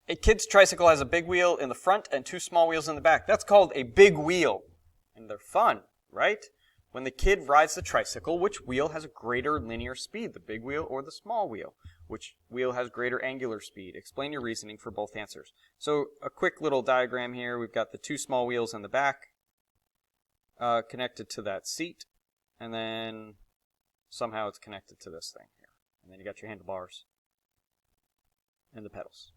A kid's tricycle has a big wheel in the front and 2 small wheels in the back. That's called a big wheel. And they're fun, right? When the kid rides the tricycle, which wheel has a greater linear speed, the big wheel or the small wheel? Which wheel has greater angular speed? Explain your reasoning for both answers. So a quick little diagram here. We've got the 2 small wheels in the back connected to that seat. And then somehow it's connected to this thing here. And then you got your handlebars and the pedals.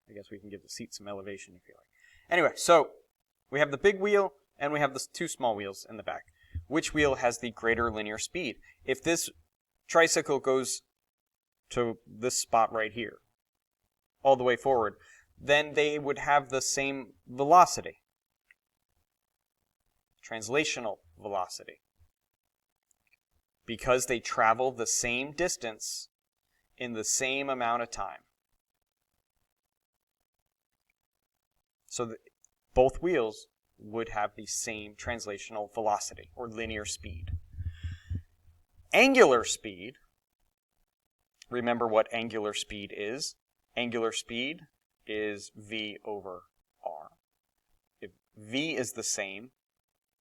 I guess we can give the seat some elevation if you like. Anyway, so we have the big wheel and we have the 2 small wheels in the back. Which wheel has the greater linear speed? If this tricycle goes to this spot right here, all the way forward, then they would have the same velocity. Translational velocity. Because they travel the same distance in the same amount of time. So both wheels would have the same translational velocity or linear speed. Angular speed, remember what angular speed is. Angular speed is v over r. If v is the same,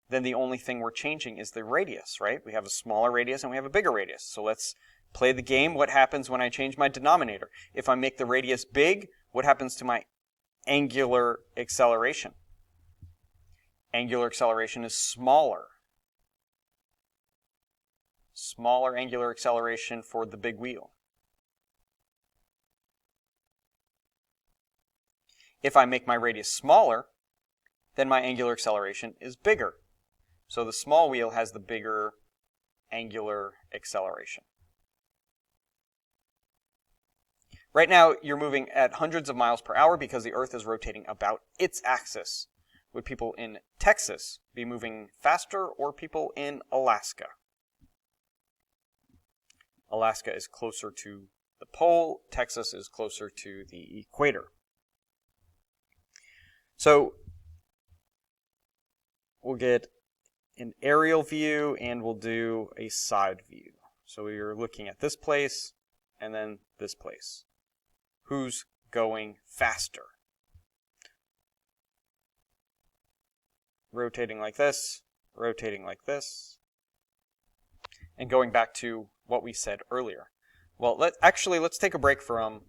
then the only thing we're changing is the radius, right? We have a smaller radius and we have a bigger radius. So let's play the game. What happens when I change my denominator? If I make the radius big, what happens to my angular acceleration? Angular acceleration is smaller. Smaller angular acceleration for the big wheel. If I make my radius smaller, then my angular acceleration is bigger. So the small wheel has the bigger angular acceleration. Right now, you're moving at hundreds of miles per hour because the Earth is rotating about its axis. Would people in Texas be moving faster or people in Alaska? Alaska is closer to the pole. Texas is closer to the equator. So we'll get an aerial view and we'll do a side view. So we're looking at this place and then this place. Who's going faster? Rotating like this, rotating like this. And going back to what we said earlier. Well, let's take a break from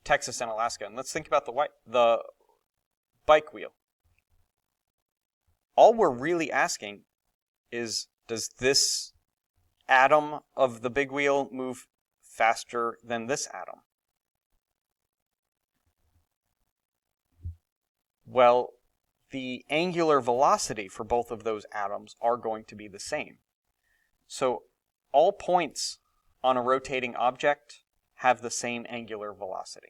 Texas and Alaska and let's think about the bike wheel. All we're really asking is, does this atom of the big wheel move faster than this atom? Well, the angular velocity for both of those atoms are going to be the same. So all points on a rotating object have the same angular velocity.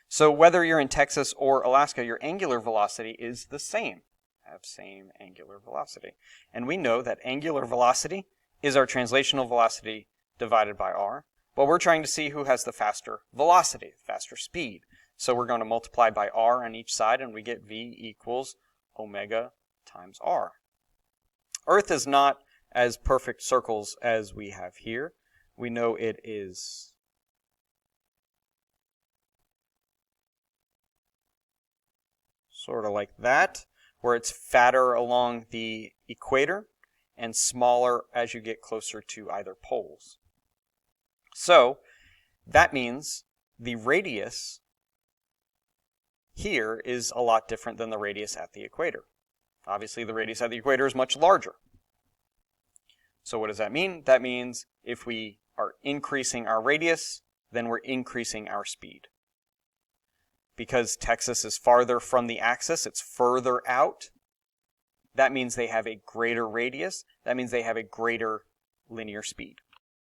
So whether you're in Texas or Alaska, your angular velocity is the same. Have same angular velocity. And we know that angular velocity is our translational velocity divided by r. But we're trying to see who has the faster velocity, faster speed. So we're going to multiply by r on each side, and we get v equals omega times r. Earth is not as perfect circles as we have here. We know it is sort of like that, where it's fatter along the equator and smaller as you get closer to either poles. So that means the radius here is a lot different than the radius at the equator. Obviously, the radius at the equator is much larger. So what does that mean? That means if we are increasing our radius, then we're increasing our speed. Because Texas is farther from the axis, it's further out. That means they have a greater radius. That means they have a greater linear speed.